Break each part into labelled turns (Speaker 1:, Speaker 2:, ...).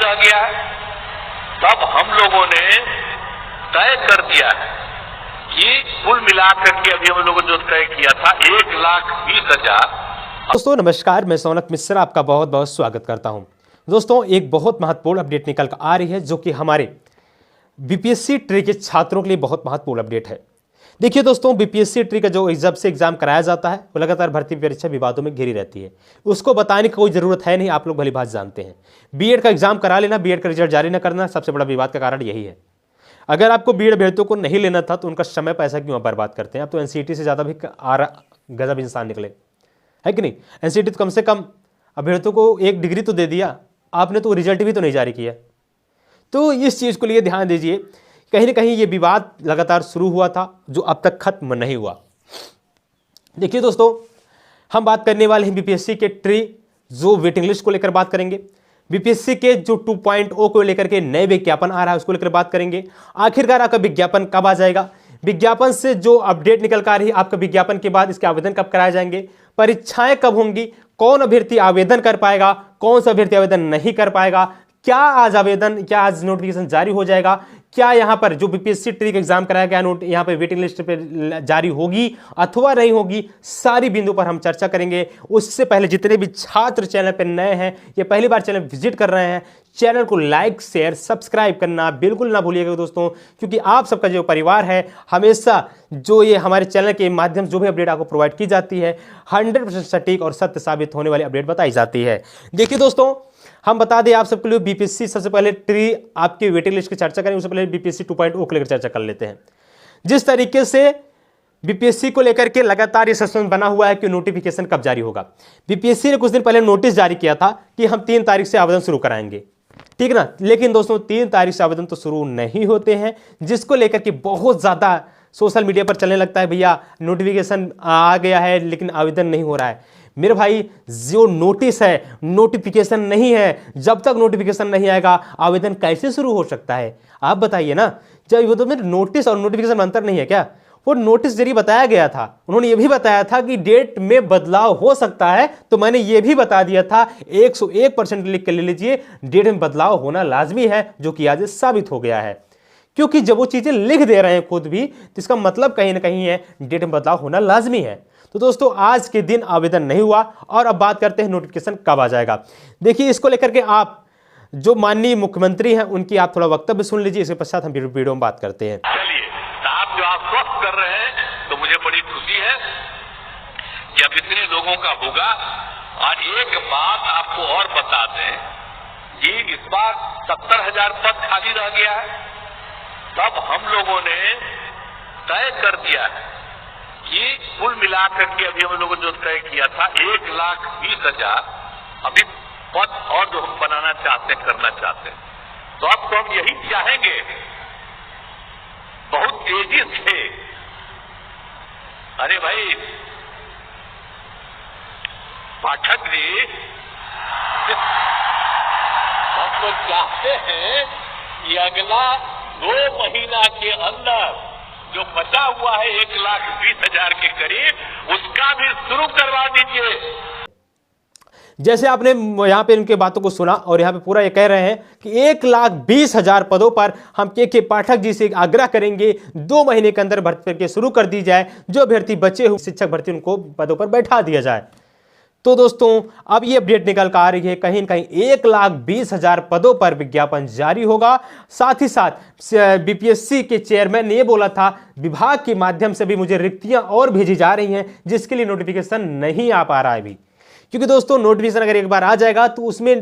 Speaker 1: रह गया है, तब हम लोगों ने तय कर दिया है कि कुल मिलाकर के अभी हम लोगों ने जो तय किया था 1,20,000।
Speaker 2: दोस्तों नमस्कार, मैं सोनक मिश्रा आपका बहुत बहुत स्वागत करता हूं। दोस्तों एक बहुत महत्वपूर्ण अपडेट निकल कर आ रही है जो कि हमारे बीपीएससी ट्री के छात्रों के लिए बहुत महत्वपूर्ण अपडेट है। देखिए दोस्तों, बीपीएससी ट्री का जो जब से एग्जाम कराया जाता है वो लगातार भर्ती परीक्षा विवादों में घिरी रहती है। उसको बताने की कोई जरूरत है नहीं, आप लोग भली बात जानते हैं। बीएड का एग्जाम करा लेना, बीएड का रिजल्ट जारी न करना, सबसे बड़ा विवाद का कारण यही है। अगर आपको बीएड अभ्यर्थियों को नहीं लेना था तो उनका समय पैसा क्यों बर्बाद करते हैं? अब तो एनसीईटी से ज़्यादा भी गजब इंसान निकले, है कि नहीं? एनसीईटी तो कम से कम अभ्यर्थियों को एक डिग्री तो दे दिया, आपने तो रिजल्ट भी तो नहीं जारी किया। तो इस चीज़ को लिए ध्यान दीजिए, कहीं ना कहीं ये विवाद लगातार शुरू हुआ था जो अब तक खत्म नहीं हुआ। देखिए दोस्तों, हम बात करने वाले हैं बीपीएससी के ट्री जो वेटिंग लिस्ट को लेकर बात करेंगे, बीपीएससी के जो 2.0 को लेकर के नए विज्ञापन आ रहा है उसको लेकर बात करेंगे। आखिरकार आपका विज्ञापन कब आ जाएगा, विज्ञापन से जो अपडेट निकल कर आ रही है, आपका विज्ञापन के बाद इसके आवेदन कब कराए जाएंगे, परीक्षाएं कब होंगी, कौन अभ्यर्थी आवेदन कर पाएगा, कौन सा अभ्यर्थी आवेदन नहीं कर पाएगा, क्या आज नोटिफिकेशन जारी हो जाएगा, क्या यहां पर जो बीपीएससी ट्री का एग्जाम कराया गया नोट यहां पर वेटिंग लिस्ट पे जारी होगी अथवा नहीं होगी, सारी बिंदु पर हम चर्चा करेंगे। उससे पहले जितने भी छात्र चैनल पर नए हैं, ये पहली बार चैनल विजिट कर रहे हैं, चैनल को लाइक शेयर सब्सक्राइब करना बिल्कुल ना भूलिएगा दोस्तों, क्योंकि आप सबका जो परिवार है हमेशा जो ये हमारे चैनल के माध्यम से जो भी अपडेट आपको प्रोवाइड की जाती है 100% सटीक और सत्य साबित होने वाली अपडेट बताई जाती है। देखिए दोस्तों, हम बता दें आप सबके लिए बीपीएससी सबसे पहले ट्री आपकी वेटिंग लिस्ट की चर्चा करें, उससे पहले बीपीएससी 2.0 को लेकर चर्चा कर लेते हैं। जिस तरीके से बीपीएससी को लेकर के लगातार ये सस्पेंस बना हुआ है कि नोटिफिकेशन कब जारी होगा। बीपीएससी ने कुछ दिन पहले नोटिस जारी किया था कि हम 3 तारीख से आवेदन शुरू कराएंगे, ठीक ना। लेकिन दोस्तों 3 तारीख से आवेदन तो शुरू नहीं होते हैं, जिसको लेकर के बहुत ज्यादा सोशल मीडिया पर चलने लगता है, भैया नोटिफिकेशन आ गया है लेकिन आवेदन नहीं हो रहा है। मेरे भाई, जो नोटिस है नोटिफिकेशन नहीं है, जब तक नोटिफिकेशन नहीं आएगा आवेदन कैसे शुरू हो सकता है? आप बताइए ना। जब वो तो मेरे नोटिस और नोटिफिकेशन में अंतर नहीं है क्या? वो नोटिस जरिए बताया गया था, उन्होंने ये भी बताया था कि डेट में बदलाव हो सकता है, तो मैंने ये भी बता दिया था 101% लिख के ले लीजिए, डेट में बदलाव होना लाजमी है, जो कि आज साबित हो गया है। क्योंकि जब वो चीजें लिख दे रहे हैं खुद भी, तो इसका मतलब कहीं ना कहीं है डेट में बदलाव होना लाजमी है। तो दोस्तों आज के दिन आवेदन नहीं हुआ और अब बात करते हैं नोटिफिकेशन कब आ जाएगा। देखिए इसको लेकर के आप जो माननीय मुख्यमंत्री हैं उनकी आप थोड़ा वक्तव्य सुन लीजिए, इसके पश्चात हम वीडियो में बात करते हैं।
Speaker 1: चलिए, आप जो आश्वस्त कर रहे हैं तो मुझे बड़ी खुशी है कि अब इतने लोगों का होगा। और एक बात आपको और बता दें कि इस बार 70,000 पद खाली रह गया है, तब हम लोगों ने तय कर दिया है कि कुल मिलाकर के अभी हम लोगों ने जो तय किया था 1,20,000 अभी पद और जो हम बनाना चाहते हैं, करना चाहते हैं। तो अब तो हम यही चाहेंगे बहुत तेजी से। अरे भाई पाठक जी, हम लोग चाहते हैं कि अगला 2 महीना के अंदर जो बचा हुआ है 1,20,000 के करीब, उसका भी शुरू करवा दीजिए।
Speaker 2: जैसे आपने यहां पे इनके बातों को सुना और यहां पे पूरा ये कह रहे हैं कि 1,20,000 पदों पर हम के पाठक जी से आग्रह करेंगे 2 महीने के अंदर भर्ती प्रक्रिया शुरू कर दी जाए, जो अभ्यर्थी बचे हुए शिक्षक भर्ती उनको पदों पर बैठा दिया जाए। तो दोस्तों अब ये अपडेट निकल कर आ रही है, कहीं न कहीं 1,20,000 पदों पर विज्ञापन जारी होगा। साथ ही साथ बीपीएससी के चेयरमैन ने ये बोला था विभाग के माध्यम से भी मुझे रिक्तियां और भेजी जा रही हैं, जिसके लिए नोटिफिकेशन नहीं आ पा रहा है अभी। क्योंकि दोस्तों नोटिफिकेशन अगर एक बार आ जाएगा तो उसमें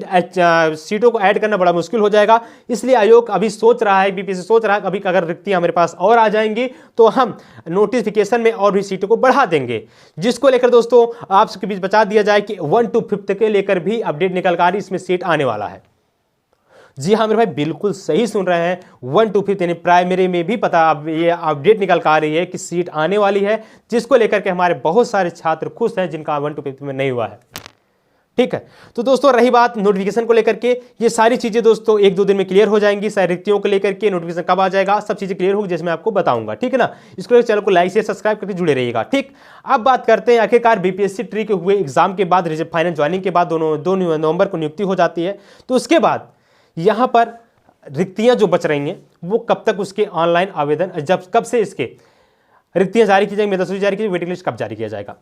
Speaker 2: सीटों को ऐड करना बड़ा मुश्किल हो जाएगा। इसलिए आयोग अभी सोच रहा है, बीपीएससी सोच रहा है अभी अगर रिक्तियां मेरे पास और आ जाएंगी तो हम नोटिफिकेशन में और भी सीटों को बढ़ा देंगे, जिसको लेकर दोस्तों आप सबके बीच बता दिया जाए कि 1 to 5th के लेकर भी अपडेट निकल कर आ रही, इसमें सीट आने वाला है। जी हाँ मेरे भाई, बिल्कुल सही सुन रहे हैं, 1 to 5th यानी प्राइमरी में भी पता अब ये अपडेट निकल कर आ रही है कि सीट आने वाली है, जिसको लेकर के हमारे बहुत सारे छात्र खुश हैं जिनका 1 to 5th में नहीं हुआ है। ठीक है, तो दोस्तों रही बात नोटिफिकेशन को लेकर के, ये सारी चीजें दोस्तों 1-2 दिन में क्लियर हो जाएंगी। सारी रिक्तियों को लेकर के नोटिफिकेशन कब आ जाएगा, सब चीजें क्लियर होगी जैसे मैं आपको बताऊंगा। ठीक है ना, इसको चैनल को लाइक से सब्सक्राइब करके जुड़े रहिएगा। ठीक, अब बात करते हैं आखिरकार बीपीएससी ट्री के हुए एग्जाम के बाद फाइनल ज्वाइनिंग के बाद 2 नवंबर को नियुक्ति हो जाती है, तो उसके बाद यहाँ पर रिक्तियां जो बच रही हैं वो कब तक उसके ऑनलाइन आवेदन, जब कब से इसके रिक्तियां जारी की जाएंगी, मेधा सूची जारी की, वेटिंग लिस्ट कब जारी किया जाएगा।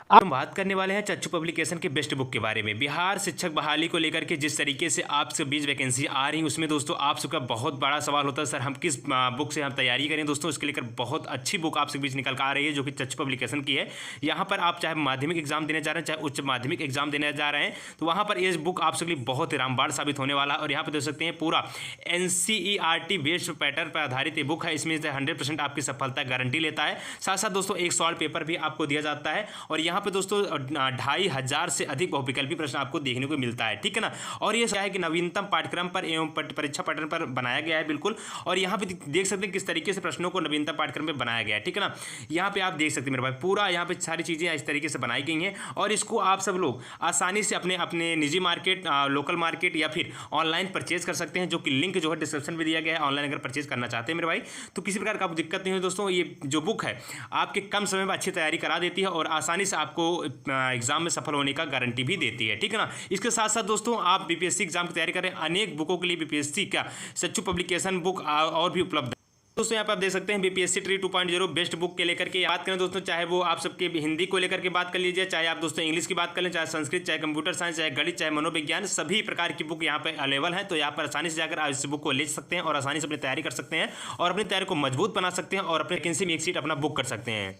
Speaker 2: अब हम बात करने वाले हैं चच्चू पब्लिकेशन के बेस्ट बुक के बारे में। बिहार शिक्षक बहाली को लेकर के जिस तरीके से आपसे 20 वैकेंसी आ रही, उसमें दोस्तों आप सबका बहुत बड़ा सवाल होता है सर हम किस बुक से हम तैयारी करें। दोस्तों इसके लेकर बहुत अच्छी बुक आपसे बीच निकल कर आ रही है जो कि चच्चू पब्लिकेशन की है। यहाँ पर आप चाहे माध्यमिक एग्जाम देने जा रहे हैं, चाहे उच्च माध्यमिक एग्जाम देने जा रहे हैं, तो वहाँ पर ये बुक आप सबके लिए बहुत ही रामबाण साबित होने वाला है। और यहाँ पर देख सकते हैं पूरा NCERT बेस्ड पैटर्न पर आधारित ये बुक है। इसमें 100% आपकी सफलता गारंटी लेता है। साथ साथ दोस्तों एक सॉल्व पेपर भी आपको दिया जाता है और यहाँ पे दोस्तों 2500 से अधिक बहुविकल्पी प्रश्न आपको देखने को मिलता है, ठीक है ना। और ये क्या है कि नवीनतम पाठ्यक्रम पर एवं परीक्षा पैटर्न पर बनाया गया है बिल्कुल। और यहाँ पे देख सकते हैं किस तरीके से प्रश्नों को नवीनतम पाठ्यक्रम पे बनाया गया है, ठीक है ना। यहाँ पे आप देख सकते हैं मेरे भाई पूरा यहाँ पे सारी चीज़ें इस तरीके से बनाई गई हैं और इसको आप सब लोग आसानी से अपने अपने निजी मार्केट, लोकल मार्केट या फिर ऑनलाइन परचेज कर सकते हैं, जो कि लिंक जो है डिस्क्रिप्शन में दिया गया है। ऑनलाइन अगर परचेज करना चाहते हैं मेरे भाई तो किसी प्रकार का दिक्कत नहीं हो दोस्तों। ये जो बुक है आपके कम समय में अच्छी तैयारी करा देती है और आसानी से आपको एग्जाम में सफल होने का गारंटी भी देती है, ठीक है ना। इसके साथ साथ दोस्तों आप बीपीएससी एग्जाम की तैयारी करें, अनेक बुकों के लिए बीपीएससी का चच्चू पब्लिकेशन बुक और भी उपलब्ध है। दोस्तों यहाँ पे आप देख सकते हैं बीपीएससी ट्री 2.0 बेस्ट बुक के लेकर के बात करें दोस्तों, चाहे वो आप सबके हिंदी को लेकर के बात कर लीजिए, चाहे आप दोस्तों इंग्लिश की बात कर लें, चाहे संस्कृत, चाहे कंप्यूटर साइंस, चाहे गणित, चाहे मनोविज्ञान, सभी प्रकार की बुक यहाँ पे अवेलेबल है। तो यहाँ पर आसानी से जाकर आप इस बुक को ले सकते हैं और आसानी से अपनी तैयारी कर सकते हैं और अपनी तैयारी को मजबूत बना सकते हैं और अपने वैकेंसी में एक सीट अपना बुक कर सकते हैं।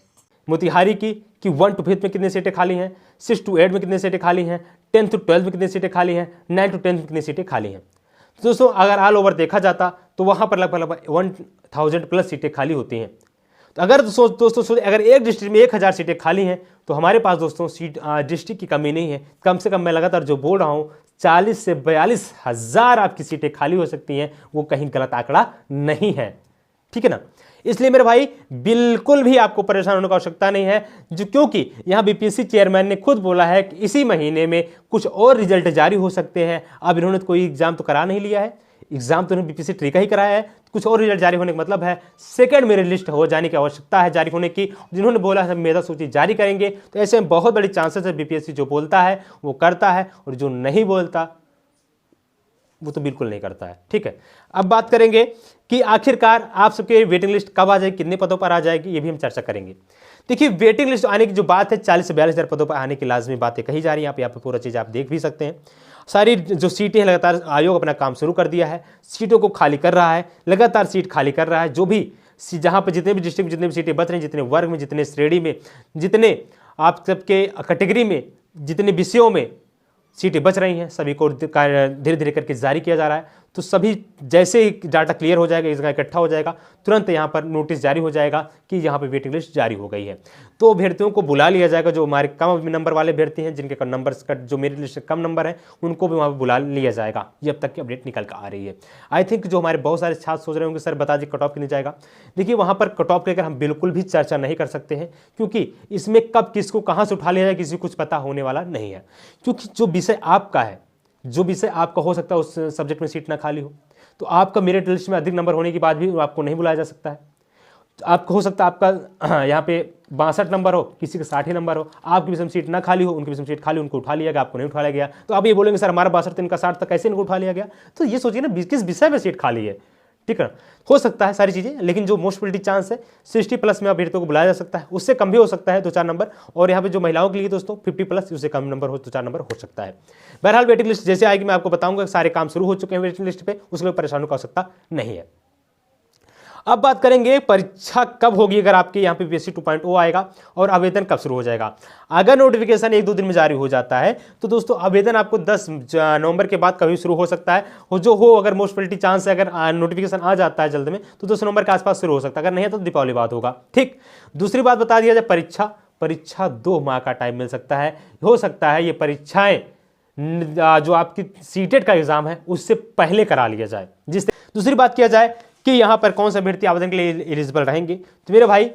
Speaker 2: मोतिहारी की कि 1 to 5 में कितनी सीटें खाली हैं, 6 to 8 में कितनी सीटें खाली हैं, 10 to 12 में कितनी सीटें खाली हैं, 9 to 10 में कितनी सीटें खाली हैं। तो दोस्तों अगर ऑल ओवर देखा जाता तो वहाँ पर लगभग 1000 प्लस सीटें खाली होती हैं। तो अगर दोस्तों अगर एक डिस्ट्रिक्ट में 1000 सीटें खाली हैं तो हमारे पास दोस्तों डिस्ट्रिक्ट की कमी नहीं है। कम से कम मैं लगातार जो बोल रहा हूँ 40 से 42 हज़ार आपकी सीटें खाली हो सकती हैं, वो कहीं गलत आंकड़ा नहीं है, ठीक है ना। इसलिए मेरे भाई बिल्कुल भी आपको परेशान होने की आवश्यकता नहीं है, जो क्योंकि यहाँ बीपीएससी चेयरमैन ने खुद बोला है कि इसी महीने में कुछ और रिजल्ट जारी हो सकते हैं। अब इन्होंने तो कोई एग्जाम तो करा नहीं लिया है, एग्जाम तो इन्होंने बीपीएससी ट्री का ही कराया है, कुछ और रिजल्ट जारी होने का मतलब है सेकंड मेरिट लिस्ट हो जाने की आवश्यकता है जारी होने की। जिन्होंने बोला है मेधा सूची जारी करेंगे, तो ऐसे में बहुत बड़ी चांसेस है बीपीएससी जो बोलता है वो करता है और जो नहीं बोलता वो तो बिल्कुल नहीं करता है, ठीक है। अब बात करेंगे कि आखिरकार आप सबके वेटिंग लिस्ट कब आ जाएगी, कितने पदों पर आ जाएगी, ये भी हम चर्चा करेंगे। देखिए वेटिंग लिस्ट आने की जो बात है 40 से 42 हज़ार पदों पर आने की लाजमी बातें कही जा रही हैं। आप यहाँ पे पूरा चीज़ आप देख भी सकते हैं। सारी जो सीटें हैं लगातार आयोग अपना काम शुरू कर दिया है, सीटों को खाली कर रहा है, लगातार सीट खाली कर रहा है। जो भी जहाँ पर जितने भी डिस्ट्रिक्ट जितने भी सीटें बच रही हैं, जितने वर्ग में, जितने श्रेणी में, जितने आप सबके कैटेगरी में, जितने विषयों में सीटें बच रही हैं, सभी को धीरे धीरे करके जारी किया जा रहा है। तो सभी जैसे ही डाटा क्लियर हो जाएगा, इस जगह इकट्ठा हो जाएगा, तुरंत यहाँ पर नोटिस जारी हो जाएगा कि यहाँ पर वेटिंग लिस्ट जारी हो गई है। तो अभ्यर्थियों को बुला लिया जाएगा, जो हमारे कम नंबर वाले अभ्यर्थी हैं, जिनके नंबर का जो मेरिट लिस्ट कम नंबर है, उनको भी वहाँ पर बुला लिया जाएगा। ये अब तक की अपडेट निकल कर आ रही है। आई थिंक जो हमारे बहुत सारे छात्र सोच रहे होंगे सर बता दीजिए कट ऑफ कितनी जाएगा। देखिए वहाँ पर कट ऑफ लेकर हम बिल्कुल भी चर्चा नहीं कर सकते हैं, क्योंकि इसमें कब किसको कहाँ से उठा लिया जाए किसी को कुछ पता होने वाला नहीं है। क्योंकि जो विषय आपका है, जो विषय आपका हो सकता है उस सब्जेक्ट में सीट ना खाली हो, तो आपका मेरिट लिस्ट में अधिक नंबर होने के बाद भी आपको नहीं बुलाया जा सकता है। तो आपको हो सकता है आपका यहाँ पे 62 नंबर हो, किसी का 60 नंबर हो, आपकी विषय में सीट ना खाली हो, उनकी विषय में सीट खाली, उनको उठा लिया गया, आपको नहीं उठाया गया। तो आप ये बोलेंगे सर हमारा 62 इनका 60 तक कैसे इनको उठा लिया गया। तो ये सोचिए ना किस विषय में सीट खाली है, ठीक है। हो सकता है सारी चीज़ें, लेकिन जो मोस्ट प्रोबेबिलिटी चांस है 60 प्लस में अभ्यर्थियों को बुलाया जा सकता है। उससे कम भी हो सकता है 2-4 नंबर, और यहाँ पे जो महिलाओं के लिए दोस्तों 50 प्लस, उससे कम नंबर हो 2-4 नंबर हो सकता है। बहरहाल वेटिंग लिस्ट जैसे आएगी मैं आपको बताऊंगा। सारे काम शुरू हो चुके हैं वेटिंग लिस्ट पे, उसके लिए परेशानी की आवश्यकता नहीं है। अब बात करेंगे परीक्षा कब होगी। अगर आपके यहाँ पे बीपीएससी 2.0 आएगा और आवेदन कब शुरू हो जाएगा। अगर नोटिफिकेशन 1-2 दिन में जारी हो जाता है तो दोस्तों आवेदन आपको 10 नवंबर के बाद कभी शुरू हो सकता है। और जो हो अगर मोस्ट प्रोबेबिलिटी चांस है, अगर नोटिफिकेशन आ जाता है जल्द में तो 10 नवंबर के आसपास शुरू हो सकता है। अगर नहीं है तो दीपावली बाद होगा, ठीक। दूसरी बात बता दिया जाए, परीक्षा 2 माह का टाइम मिल सकता है। हो सकता है ये परीक्षाएं जो आपकी सीटेट का एग्जाम है उससे पहले करा लिया जाए। जिससे दूसरी बात किया जाए कि यहाँ पर कौन सा अभ्यर्थी आवेदन के लिए एलिजिबल रहेंगे, तो मेरे भाई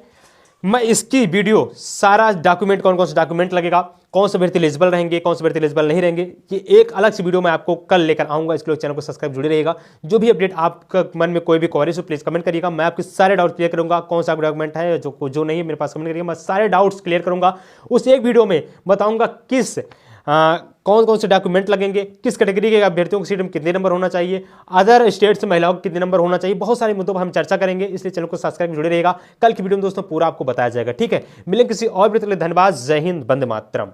Speaker 2: मैं इसकी वीडियो सारा डॉक्यूमेंट, कौन कौन सा डॉक्यूमेंट लगेगा, कौन से अभ्यर्थी एलिजिबल रहेंगे, कौन से अभ्यर्थी एलिजिबल नहीं रहेंगे, ये एक अलग सी वीडियो मैं आपको कल लेकर आऊंगा। इसके लिए चैनल को सब्सक्राइब जुड़े रहेगा। जो भी अपडेट आपका मन में कोई भी क्वेरी हो प्लीज कमेंट करिएगा, मैं आपके सारे डाउट्स क्लियर करूंगा। कौन सा डॉक्यूमेंट है जो नहीं है मेरे पास कमेंट करिएगा, मैं सारे डाउट्स क्लियर करूंगा। उस एक वीडियो में बताऊंगा किस कौन कौन से डॉक्यूमेंट लगेंगे, किस कैटेगरी के अभ्यर्थियों की सीट में कितने नंबर होना चाहिए, अदर स्टेट्स में महिलाओं को कितने नंबर होना चाहिए, बहुत सारे मुद्दों पर हम चर्चा करेंगे, इसलिए चैनल को सब्सक्राइब जुड़े रहेगा। कल की वीडियो में दोस्तों पूरा आपको बताया जाएगा। ठीक है, मिलेंगे किसी और वीडियो के लिए। धन्यवाद। जय हिंद, वंदे मातरम।